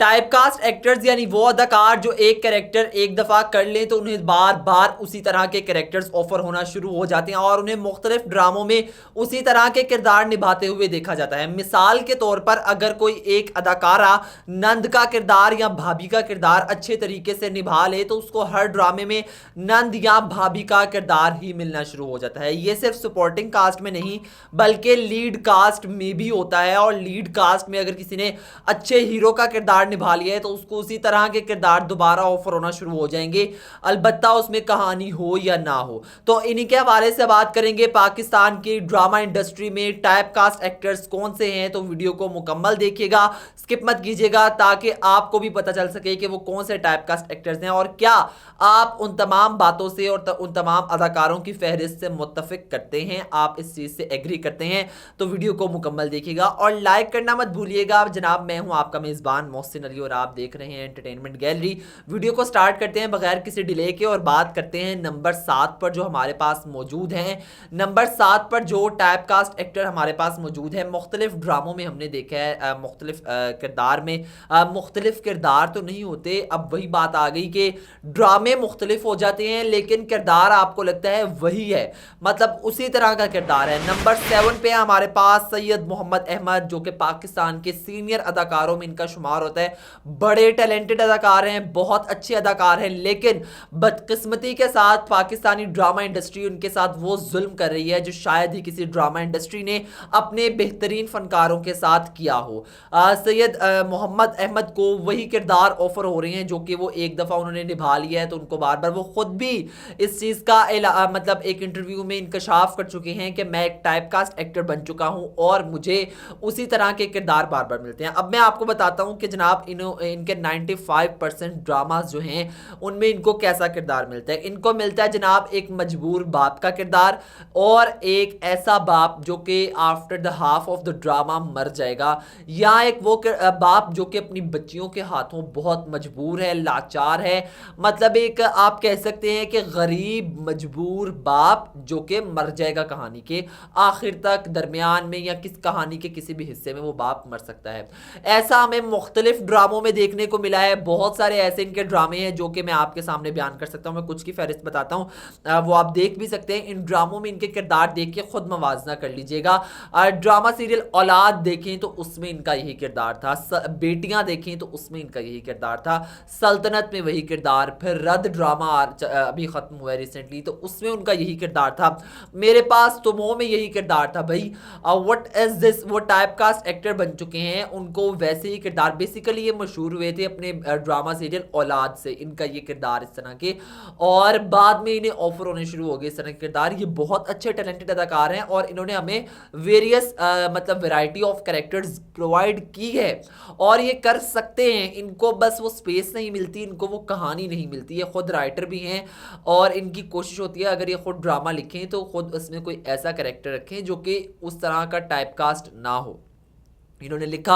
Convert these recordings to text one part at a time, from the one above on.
Typecast actors यानी वो अदाकार जो एक कैरेक्टर एक दफ़ा कर लें तो उन्हें बार बार उसी तरह के कैरेक्टर्स ऑफर होना शुरू हो जाते हैं और उन्हें मुख्तलिफ ड्रामों में उसी तरह के किरदार निभाते हुए देखा जाता है। मिसाल के तौर पर अगर कोई एक अदाकारा नंद का किरदार या भाभी का किरदार अच्छे तरीके से निभा ले तो उसको हर ड्रामे में नंद या भाभी का किरदार ही मिलना शुरू हो जाता है। ये सिर्फ सपोर्टिंग कास्ट में नहीं बल्कि लीड कास्ट में भी होता है, और लीड कास्ट में अगर किसी ने अच्छे हीरो का किरदार निभा लिया है तो उसको उसी तरह के किरदार दोबारा ऑफर होना शुरू हो जाएंगे, अलबत्ता उसमें कहानी हो या ना हो। तो इन्हीं के हवाले से बात करेंगे पाकिस्तान की ड्रामा इंडस्ट्री में टाइपकास्ट एक्टर्स कौन से हैं। तो वीडियो को मुकम्मल देखिएगा, स्किप मत कीजिएगा, ताकि आपको भी पता चल सके कि वो कौन से टाइपकास्ट एक्टर्स हैं और क्या आप उन तमाम बातों से और उन तमाम अदाकारों की फहरिस्त से मुत्तफिक करते हैं, आप इस चीज़ से एग्री करते हैं। तो वीडियो को मुकम्मल देखिएगा और लाइक करना मत भूलिएगा। जनाब, मैं हूं आपका मेज़बान मोहसिन अली और आप देख रहे हैं एंटरटेनमेंट गैलरी। वीडियो को स्टार्ट करते हैं बगैर किसी डिले के और बात करते हैं नंबर 7 पर जो हमारे पास मौजूद हैं। नंबर 7 पर जो टाइपकास्ट एक्टर हमारे पास मौजूद है, मुख्तलिफ ड्रामों में हमने देखा है, मुख्तलिफ किरदार में मुख्तलिफ किरदार तो नहीं होते। अब वही बात आ गई कि ड्रामे मुख्तलिफ हो जाते हैं लेकिन किरदार आपको लगता है वही है, मतलब उसी तरह का किरदार है। नंबर 7 पे हमारे पास सैयद मोहम्मद अहमद, जो कि पाकिस्तान के सीनियर अदाकारों में इनका शुमार होता है। बड़े टैलेंटेड अदाकार हैं, बहुत अच्छे अदाकार हैं, लेकिन बदकिस्मती के साथ पाकिस्तानी ड्रामा इंडस्ट्री उनके साथ वो जुल्म कर रही है जो शायद ही किसी ड्रामा इंडस्ट्री ने अपने बेहतरीन फनकारों के साथ किया हो। सैयद मोहम्मद अहमद को वही किरदार ऑफर हो रहे हैं जो कि वो एक दफ़ा उन्होंने निभा लिया है, तो उनको बार बार वो खुद भी इस चीज़ का मतलब एक इंटरव्यू में इंकशाफ कर चुके हैं कि मैं एक टाइपकास्ट एक्टर बन चुका हूं और मुझे उसी तरह के किरदार बार बार मिलते हैं। अब मैं आपको बताता हूं कि जनाब इनके 95% ड्रामास जो हैं उनमें इनको कैसा किरदार मिलता है। इनको मिलता है जनाब एक मजबूर बाप का किरदार और एक ऐसा बाप जो कि after the half of the drama मर जाएगा, या एक वो बाप जो कि अपनी बच्चियों के हाथों बहुत मजबूर है, लाचार है, मतलब एक आप कह सकते हैं कि गरीब मजबूर बाप जो कि मर जाएगा कहानी के आखिर तक, दरमियान में या किस कहानी के किसी भी हिस्से में वो बाप मर सकता है। ऐसा हमें मुख्तलिफ ड्रामों में देखने को मिला है। बहुत सारे ऐसे इनके ड्रामे हैं जो कि मैं आपके सामने बयान कर सकता हूं। मैं कुछ की फहरिस्त बताता हूं, वो आप देख भी सकते हैं। इन ड्रामों में इनके किरदार देख के खुद मवाजना कर लीजिएगा। ड्रामा सीरियल औलाद देखें तो उसमें इनका यही किरदार था, बेटियां देखें तो उसमें इनका यही किरदार था, सल्तनत में वही किरदार, फिर रद्द ड्रामा अभी खत्म हुआ है रिसेंटली तो उसमें उनका यही किरदार था, मेरे पास तुम हो में यही किरदार था। भाई व्हाट इज दिस, वो टाइपकास्ट एक्टर बन चुके हैं, उनको वैसे ही किरदार, बेसिकली ये मशहूर हुए थे अपने ड्रामा सीरियल औलाद से, इनका ये किरदार इस तरह के, और बाद में इन्हें ऑफर होने शुरू हो गए इस तरह के किरदार। ये बहुत अच्छे टैलेंटेड अदाकार हैं और इन्होंने हमें वेरियस मतलब वैरायटी ऑफ कैरेक्टर्स प्रोवाइड की है और ये कर सकते हैं। इनको बस वो स्पेस नहीं मिलती, इनको वो कहानी नहीं मिलती। ये खुद राइटर भी हैं और इनकी कोशिश होती है अगर ये खुद ड्रामा लिखें तो खुद उसमें कोई ऐसा कैरेक्टर रखें जो कि उस तरह का टाइपकास्ट ना हो। इन्होंने लिखा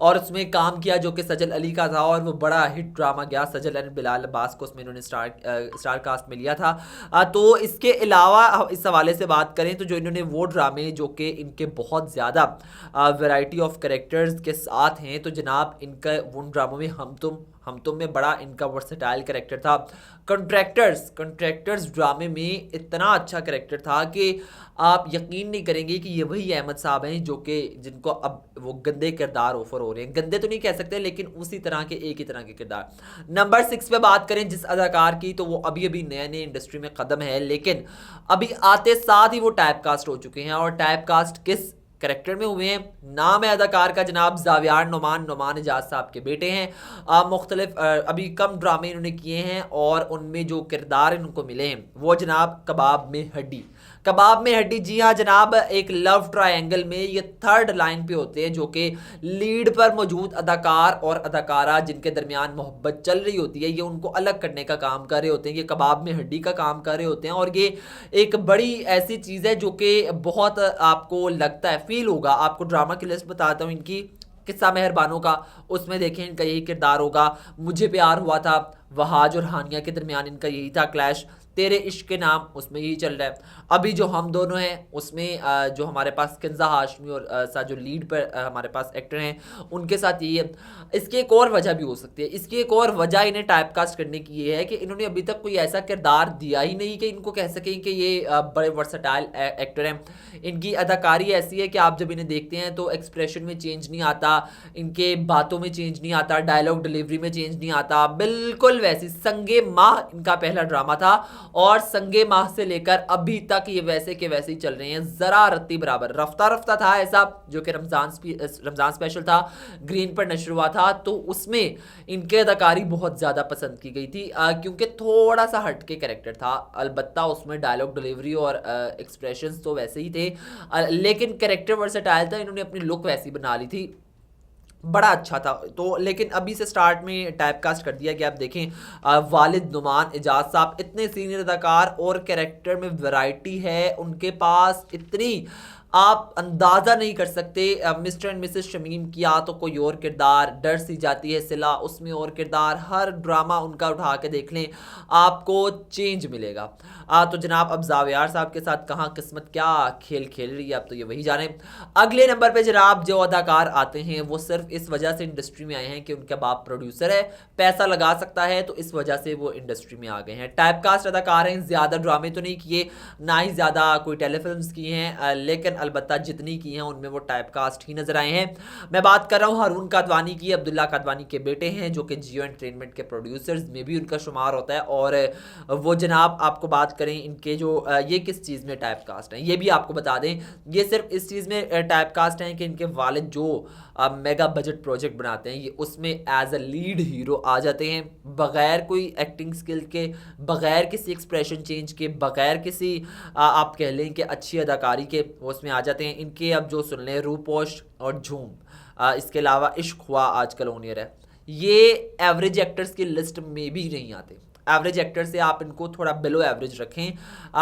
और उसमें काम किया जो कि सजल अली का था और वो बड़ा हिट ड्रामा गया। सजल एंड बिलाल अब्बास को उसमें इन्होंने स्टार कास्ट में लिया था। तो इसके अलावा इस हवाले से बात करें तो जो इन्होंने वो ड्रामे जो कि इनके बहुत ज़्यादा वैरायटी ऑफ कैरेक्टर्स के साथ हैं, तो जनाब इनका उन ड्रामों में हम तुम में बड़ा इनका वर्सेटाइल कैरेक्टर था। कंट्रैक्टर्स ड्रामे में इतना अच्छा कैरेक्टर था कि आप यकीन नहीं करेंगे कि ये वही अहमद साहब हैं जो कि जिनको अब वो गंदे किरदार ऑफर हो रहे हैं। गंदे तो नहीं कह सकते लेकिन उसी तरह के एक ही तरह के किरदार। नंबर 6 पे बात करें जिस अदाकार की, तो वो अभी अभी नए नए इंडस्ट्री में कदम है, लेकिन अभी आते साथ ही वो टाइपकास्ट हो चुके हैं। और टाइपकास्ट किस कैरेक्टर में हुए हैं, नाम है अदाकार का जनाब जावियार नोमान एजाज साहब के बेटे हैं। मुख्तलिफ अभी कम ड्रामे इन्होंने किए हैं और उनमें जो किरदार इनको मिले हैं वो जनाब कबाब में हड्डी, जी हाँ जनाब, एक लव ट्रायंगल में ये थर्ड लाइन पे होते हैं जो कि लीड पर मौजूद अदाकार और अदाकारा जिनके दरमियान मोहब्बत चल रही होती है, ये उनको अलग करने का काम कर रहे होते हैं, ये कबाब में हड्डी का काम कर रहे होते हैं। और ये एक बड़ी ऐसी चीज़ है जो कि बहुत आपको लगता है, फील होगा। आपको ड्रामा की लिस्ट बताता हूँ इनकी, किस्सा मेहरबानों का, उसमें देखें इनका यही किरदार होगा। मुझे प्यार हुआ था, वहाज और हानिया के दरमियान इनका यही था क्लैश। तेरे इश्क के नाम, उसमें यही चल रहा है। अभी जो हम दोनों हैं उसमें जो हमारे पास किंजा हाशमी और साथ जो लीड पर हमारे पास एक्टर हैं उनके साथ ये है। इसकी एक और वजह भी हो सकती है, इसकी एक और वजह इन्हें टाइपकास्ट करने की ये है कि इन्होंने अभी तक कोई ऐसा किरदार दिया ही नहीं कि इनको कह सकें कि ये बड़े वर्सटाइल एक्टर हैं। इनकी अदाकारी ऐसी है कि आप जब इन्हें देखते हैं तो एक्सप्रेशन में चेंज नहीं आता, इनके बातों में चेंज नहीं आता, डायलॉग डिलीवरी में चेंज नहीं आता, बिल्कुल वैसी। संगे माह इनका पहला ड्रामा था और संगे माह से लेकर अभी तक ये वैसे के वैसे ही चल रहे हैं, जरा रत्ती बराबर। रफ्ता रफ्ता था ऐसा जो कि रमजान स्पेशल था, ग्रीन पर नशर हुआ था, तो उसमें इनके अदाकारी बहुत ज़्यादा पसंद की गई थी क्योंकि थोड़ा सा हटके कैरेक्टर था। अलबत्ता उसमें डायलॉग डिलीवरी और एक्सप्रेशंस तो वैसे ही थे, लेकिन कैरेक्टर वर्सेटाइल था, इन्होंने अपनी लुक वैसी बना ली थी, बड़ा अच्छा था। तो लेकिन अभी से स्टार्ट में टाइपकास्ट कर दिया गया। आप देखें वालिद नुमान इजाज साहब इतने सीनियर अदाकार और कैरेक्टर में वैरायटी है उनके पास इतनी, आप अंदाज़ा नहीं कर सकते। मिस्टर एंड मिसेस शमीम किया तो कोई और किरदार, डर सी जाती है सिला उसमें और किरदार, हर ड्रामा उनका उठा के देख लें आपको चेंज मिलेगा। तो जनाब अब जावियार साहब के साथ कहाँ किस्मत क्या खेल खेल रही है, अब तो ये वही जाने। अगले नंबर पे जनाब जो अदाकार आते हैं वो सिर्फ इस वजह से इंडस्ट्री में आए हैं कि उनका बाप प्रोड्यूसर है, पैसा लगा सकता है, तो इस वजह से वो इंडस्ट्री में आ गए हैं। टाइपकास्ट अदाकार हैं, ज़्यादा ड्रामे तो नहीं किए, ना ही ज़्यादा कोई टेलीफिल्म्स की हैं, लेकिन अलबत्ता जितनी की हैं उनमें वो टाइपकास्ट ही नजर आए हैं। मैं बात कर रहा हूँ हारून कादवानी की, अब्दुल्ला कादवानी के बेटे हैं, जो कि जियो एंटरटेनमेंट के प्रोड्यूसर्स में भी उनका शुमार होता है। और वो जनाब आपको बात करें इनके जो ये किस चीज़ में टाइपकास्ट हैं, ये भी आपको बता दें, ये सिर्फ इस चीज़ में टाइपकास्ट हैं कि इनके वालिद जो मेगा बजट प्रोजेक्ट बनाते हैं ये उसमें एज अ लीड हीरो आ जाते हैं, बगैर कोई एक्टिंग स्किल के, बगैर किसी एक्सप्रेशन चेंज के, बगैर किसी आप कह लें कि अच्छी अदाकारी के, वो उसमें आ जाते हैं। इनके अब जो सुन लें रूपोश और झूम, इसके अलावा इश्क हुआ आजकल ओनियर है, ये एवरेज एक्टर्स की लिस्ट में भी नहीं आते। एवरेज एक्टर से आप इनको थोड़ा बिलो एवरेज रखें,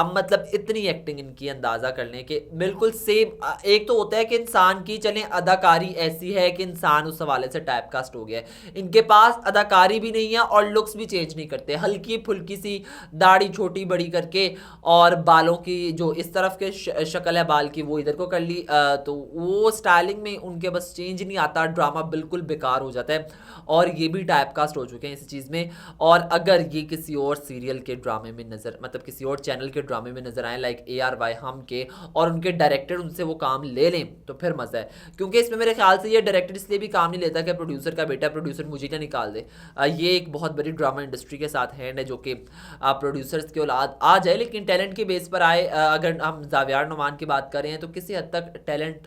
मतलब इतनी एक्टिंग इनकी अंदाज़ा कर लें कि बिल्कुल सेम। एक तो होता है कि इंसान की चलें अदाकारी ऐसी है कि इंसान उस हवाले से टाइपकास्ट हो गया है, इनके पास अदाकारी भी नहीं है और लुक्स भी चेंज नहीं करते, हल्की फुल्की सी दाढ़ी छोटी बड़ी करके और बालों की जो इस तरफ के शक्ल है बाल की वो इधर को कर ली, तो वो स्टाइलिंग में उनके बस चेंज नहीं आता, ड्रामा बिल्कुल बेकार हो जाता है। और ये भी टाइपकास्ट हो चुके हैं इस चीज़ में। और अगर ये किसी और सीरियल के ड्रामे में नज़र, मतलब किसी और चैनल के ड्रामे में नज़र आए लाइक ARY हम के, और उनके डायरेक्टर उनसे वो काम ले लें तो फिर मज़ा है, क्योंकि इसमें मेरे ख्याल से ये डायरेक्टर इसलिए भी काम नहीं लेता कि प्रोड्यूसर का बेटा प्रोड्यूसर मुझे ना निकाल दे। ये एक बहुत बड़ी ड्रामा इंडस्ट्री के साथ हैंड है जो कि प्रोड्यूसर्स की औलाद आ जाए लेकिन टैलेंट की बेस पर आए। अगर हम जावियार नुमान की बात करें तो किसी हद तक टैलेंट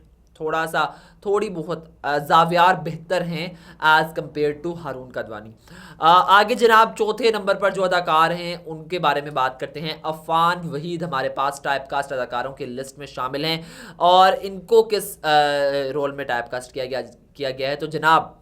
थोड़ी बहुत जावियार बेहतर हैं एज कम्पेयर टू हारून कादवानी। आगे जनाब चौथे नंबर पर जो अदाकार हैं उनके बारे में बात करते हैं। अफान वहीद हमारे पास टाइपकास्ट अदाकारों की लिस्ट में शामिल हैं और इनको किस रोल में टाइपकास्ट किया गया है, तो जनाब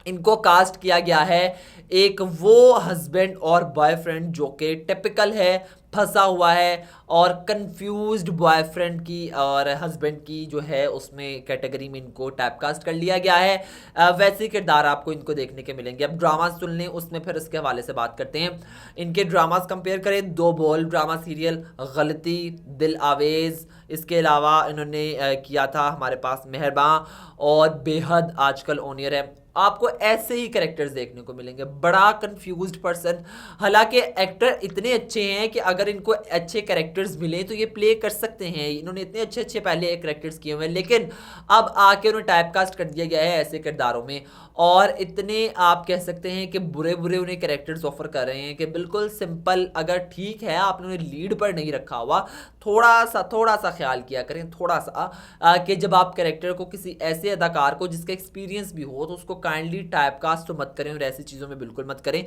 इनको कास्ट किया गया है एक वो हस्बैंड और बॉयफ्रेंड जो कि टिपिकल है, फंसा हुआ है और कंफ्यूज्ड बॉयफ्रेंड की और हस्बैंड की जो है उसमें कैटेगरी में इनको टाइपकास्ट कर लिया गया है। वैसे किरदार आपको इनको देखने के मिलेंगे। अब ड्रामास सुन लें उसमें फिर इसके हवाले से बात करते हैं। इनके ड्रामास कंपेयर करें, दो बोल ड्रामा सीरियल, गलती, दिल आवेज़, इसके अलावा इन्होंने किया था हमारे पास मेहरबां और बेहद आजकल ओनियर है। आपको ऐसे ही कैरेक्टर्स देखने को मिलेंगे, बड़ा कंफ्यूज्ड पर्सन। हालांकि एक्टर इतने अच्छे हैं कि अगर इनको अच्छे कैरेक्टर्स मिले तो ये प्ले कर सकते हैं, इन्होंने इतने अच्छे अच्छे पहले कैरेक्टर्स किए हुए हैं, लेकिन अब आके उन्हें टाइपकास्ट कर दिया गया है ऐसे किरदारों में और इतने आप कह सकते हैं कि बुरे बुरे उन्हें कैरेक्टर्स ऑफर कर रहे हैं कि बिल्कुल सिंपल। अगर ठीक है आपने उन्हें लीड पर नहीं रखा हुआ, थोड़ा सा ख्याल किया करें, थोड़ा सा कि जब आप कैरेक्टर को किसी ऐसे अदाकार को जिसका एक्सपीरियंस भी हो तो उसको काइंडली टाइपकास्ट तो मत करें और ऐसी चीज़ों में बिल्कुल मत करें।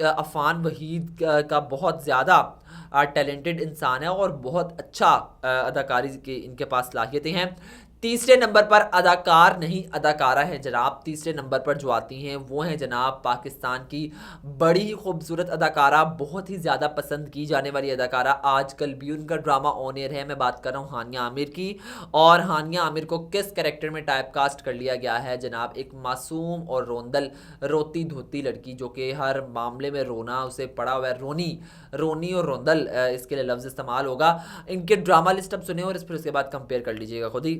अफान वहीद का बहुत ज़्यादा टैलेंटेड इंसान है और बहुत अच्छा अदाकारी के इनके पास सलाहियतें हैं। तीसरे नंबर पर अदाकार नहीं अदाकारा है जनाब। तीसरे नंबर पर जो आती हैं वो हैं जनाब पाकिस्तान की बड़ी ही खूबसूरत अदाकारा, बहुत ही ज़्यादा पसंद की जाने वाली अदाकारा। आजकल भी उनका ड्रामा ऑन एयर है। मैं बात कर रहा हूँ हानिया आमिर की। और हानिया आमिर को किस कैरेक्टर में टाइप कास्ट कर लिया गया है जनाब? एक मासूम और रोंदल, रोती धोती लड़की जो कि हर मामले में रोना उसे पड़ा हुआ है। रोनी रोनी और रोंदल इसके लिए लफ्ज़ इस्तेमाल होगा। इनके ड्रामा लिस्ट अब सुने और इस पर उसके बाद कंपेयर कर लीजिएगा खुद ही।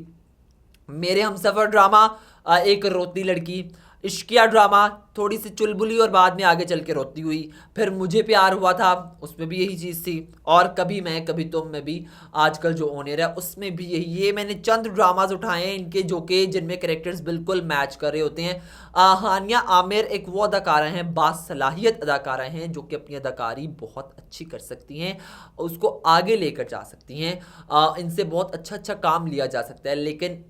मेरे हमसफ़र ड्रामा एक रोती लड़की, इश्किया ड्रामा थोड़ी सी चुलबुली और बाद में आगे चल के रोती हुई। फिर मुझे प्यार हुआ था, उसमें भी यही चीज़ थी। और कभी मैं कभी तुम में भी आजकल जो ऑनर है उसमें भी यही। ये मैंने चंद ड्रामाज उठाए हैं इनके जो कि जिनमें कैरेक्टर्स बिल्कुल मैच कर रहे होते हैं। हानिया आमिर एक वो अदाकारा हैं, बासलाहियत अदाकारा हैं जो कि अपनी अदाकारी बहुत अच्छी कर सकती हैं, उसको आगे लेकर जा सकती हैं। इनसे बहुत अच्छा अच्छा काम लिया जा सकता है। लेकिन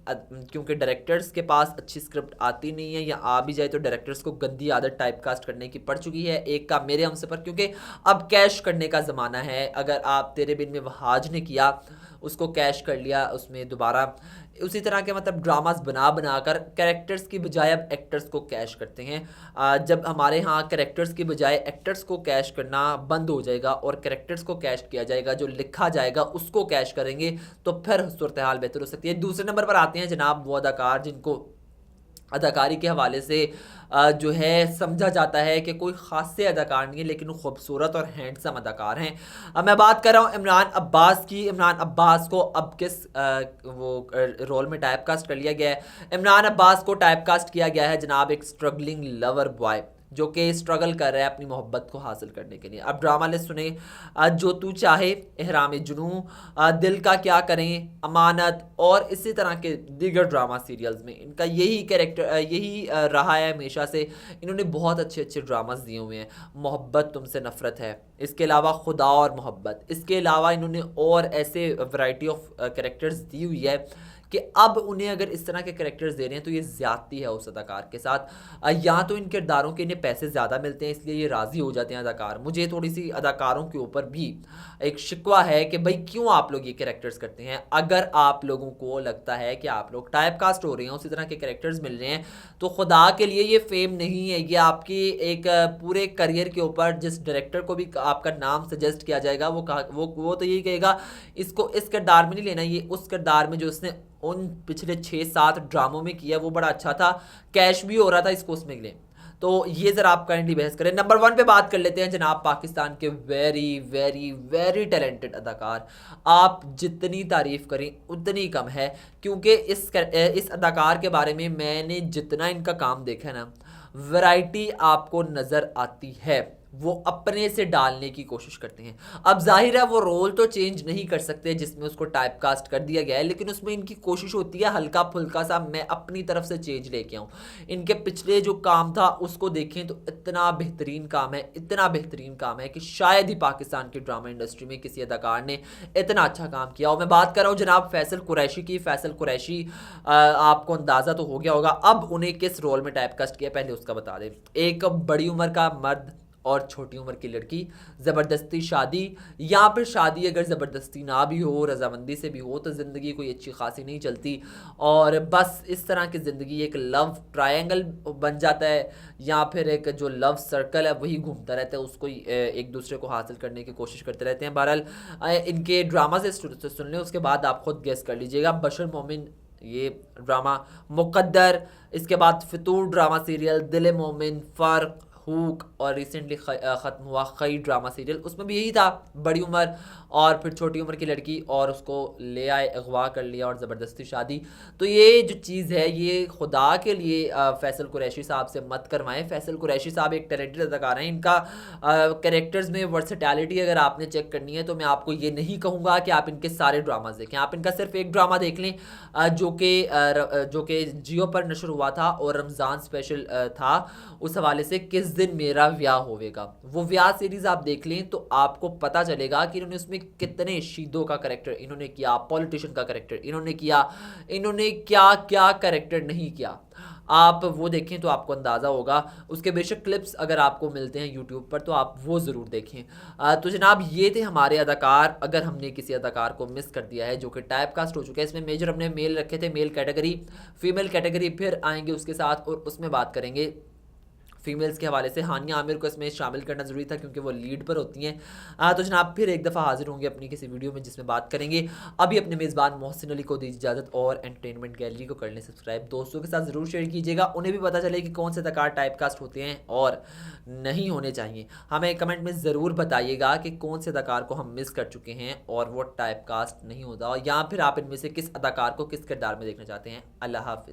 क्योंकि डायरेक्टर्स के पास अच्छी स्क्रिप्ट आती नहीं है या आ भी जाए तो डायरेक्टर्स को गंदी आदत टाइपकास्ट करने की पड़ चुकी है। एक का मेरे हमसे पर, क्योंकि अब कैश करने का ज़माना है। अगर आप तेरे बिन में वहाज ने किया, उसको कैश कर लिया, उसमें दोबारा उसी तरह के मतलब ड्रामास बना बना कर कैरेक्टर्स की बजाय अब एक्टर्स को कैश करते हैं। जब हमारे यहाँ कैरेक्टर्स की बजाय एक्टर्स को कैश करना बंद हो जाएगा और कैरेक्टर्स को कैश किया जाएगा, जो लिखा जाएगा उसको कैश करेंगे, तो फिर सूरत हाल बेहतर हो सकती है। दूसरे नंबर पर आते हैं जनाब वो अदाकार जिनको अदाकारी के हवाले से जो है समझा जाता है कि कोई ख़ास से अदाकार नहीं है, लेकिन वो खूबसूरत और हैंडसम अदाकार हैं। अब मैं बात कर रहा हूँ इमरान अब्बास की। इमरान अब्बास को अब किस रोल में टाइप कास्ट कर लिया गया है? इमरान अब्बास को टाइप कास्ट किया गया है जनाब एक स्ट्रगलिंग लवर बॉय जो कि स्ट्रगल कर रहा है अपनी मोहब्बत को हासिल करने के लिए। अब ड्रामा लिस्ट सुने, जो तू चाहे, एहराम जुनून, दिल का क्या करें, अमानत और इसी तरह के दीगर ड्रामा सीरियल्स में इनका यही कैरेक्टर यही रहा है हमेशा से। इन्होंने बहुत अच्छे अच्छे ड्रामास दिए हुए हैं। मोहब्बत तुमसे नफ़रत है, इसके अलावा खुदा और मोहब्बत, इसके अलावा इन्होंने और ऐसे वैरायटी ऑफ कैरेक्टर्स दी हुई है कि अब उन्हें अगर इस तरह के कैरेक्टर्स दे रहे हैं तो ये ज़्यादती है उस अदाकार के साथ। या तो इन किरदारों के इन्हें पैसे ज़्यादा मिलते हैं इसलिए ये राज़ी हो जाते हैं अदाकार। मुझे थोड़ी सी अदाकारों के ऊपर भी एक शिकवा है कि भाई क्यों आप लोग ये कैरेक्टर्स करते हैं। अगर आप लोगों को लगता है कि आप लोग टाइप कास्ट हो रहे हैं, उसी तरह के कैरेक्टर्स मिल रहे हैं, तो खुदा के लिए ये फेम नहीं है। ये आपकी एक पूरे करियर के ऊपर जिस डायरेक्टर को भी आपका नाम सजेस्ट किया जाएगा वो तो यही कहेगा इसको इस किरदार में नहीं लेना, ये उस किरदार में जो उसने उन पिछले 6-7 ड्रामों में किया वो बड़ा अच्छा था, कैश भी हो रहा था, इसको उसमें ले। तो ये ज़रा आप काइंडली बहस करें। नंबर 1 पे बात कर लेते हैं जनाब पाकिस्तान के वेरी वेरी वेरी टैलेंटेड अदाकार। आप जितनी तारीफ़ करें उतनी कम है, क्योंकि इस अदाकार के बारे में मैंने जितना इनका काम देखा है ना, वैरायटी आपको नज़र आती है। वो अपने से डालने की कोशिश करते हैं। अब जाहिर है वो रोल तो चेंज नहीं कर सकते जिसमें उसको टाइप कास्ट कर दिया गया है, लेकिन उसमें इनकी कोशिश होती है हल्का फुल्का सा मैं अपनी तरफ से चेंज लेके आऊँ। इनके पिछले जो काम था उसको देखें तो इतना बेहतरीन काम है, इतना बेहतरीन काम है कि शायद ही पाकिस्तान की ड्रामा इंडस्ट्री में किसी अदाकार ने इतना अच्छा काम किया। और मैं बात कर रहा हूँ जनाब फैसल कुरैशी की। फैसल कुरैशी आपको अंदाज़ा तो हो गया होगा अब उन्हें किस रोल में टाइप कास्ट किया, पहले उसका बता दें। एक बड़ी उम्र का मर्द और छोटी उम्र की लड़की, ज़बरदस्ती शादी, या फिर शादी अगर ज़बरदस्ती ना भी हो, रजामंदी से भी हो, तो ज़िंदगी कोई अच्छी खासी नहीं चलती और बस इस तरह की ज़िंदगी एक लव ट्रायंगल बन जाता है, या फिर एक जो लव सर्कल है वही घूमता रहता है, उसको एक दूसरे को हासिल करने की कोशिश करते रहते हैं। बहरहाल इनके ड्रामा से सुन लें, उसके बाद आप खुद गेस कर लीजिएगा। बशर मोमिन ये ड्रामा, मुकद्दर, इसके बाद फितूर ड्रामा सीरियल, दिल मोमिन, फ़र्क, हुक और रिसेंटली ख़त्म हुआ खई ड्रामा सीरियल, उसमें भी यही था, बड़ी उम्र और फिर छोटी उम्र की लड़की और उसको ले आए, अगवा कर लिया और ज़बरदस्ती शादी। तो ये जो चीज़ है ये खुदा के लिए फैसल कुरैशी साहब से मत करवाएं। फैसल कुरैशी साहब एक टैलेंटेड अदाकार हैं। इनका कैरेक्टर्स में वर्सेटैलिटी अगर आपने चेक करनी है तो मैं आपको ये नहीं कहूँगा कि आप इनके सारे ड्रामाज देखें। आप इनका सिर्फ एक ड्रामा देख लें जो कि जियो पर नशर हुआ था और रमज़ान स्पेशल था, उस हवाले से किस दिन मेरा ब्याह होवेगा, वो ब्याह सीरीज आप देख लें तो आपको पता चलेगा कि इन्होंने उसमें कितने शीदों का कैरेक्टर इन्होंने किया, पॉलिटिशियन का कैरेक्टर इन्होंने किया, इन्होंने क्या क्या कैरेक्टर नहीं किया। आप वो देखें तो आपको अंदाज़ा होगा। उसके बेशक क्लिप्स अगर आपको मिलते हैं यूट्यूब पर तो आप वो ज़रूर देखें। तो जनाब ये थे हमारे अदाकार, अगर हमने किसी अदाकार को मिस कर दिया है जो कि टाइप कास्ट हो चुका है। इसमें मेजर हमने मेल रखे थे, मेल कैटेगरी, फीमेल कैटेगरी फिर आएंगे उसके साथ, और उसमें बात करेंगे फीमेल्स के हवाले से। हानिया आमिर को इसमें शामिल करना ज़रूरी था क्योंकि वो लीड पर होती हैं। तो जनाब फिर एक दफ़ा हाजिर होंगे अपनी किसी वीडियो में जिसमें बात करेंगे। अभी अपने मेज़बान मोहसिन अली को दीजिए इजाज़त, और एंटरटेनमेंट गैलरी को कर लें सब्सक्राइब। दोस्तों के साथ ज़रूर शेयर कीजिएगा, उन्हें भी पता चले कि कौन से अदाकार टाइप कास्ट होते हैं और नहीं होने चाहिए। हमें कमेंट में ज़रूर बताइएगा कि कौन से अदाकार को हम मिस कर चुके हैं और वो टाइप कास्ट नहीं होता, या फिर आप इनमें से किस अदाकार को किस किरदार में देखना चाहते हैं। अल्लाह हाफिज़।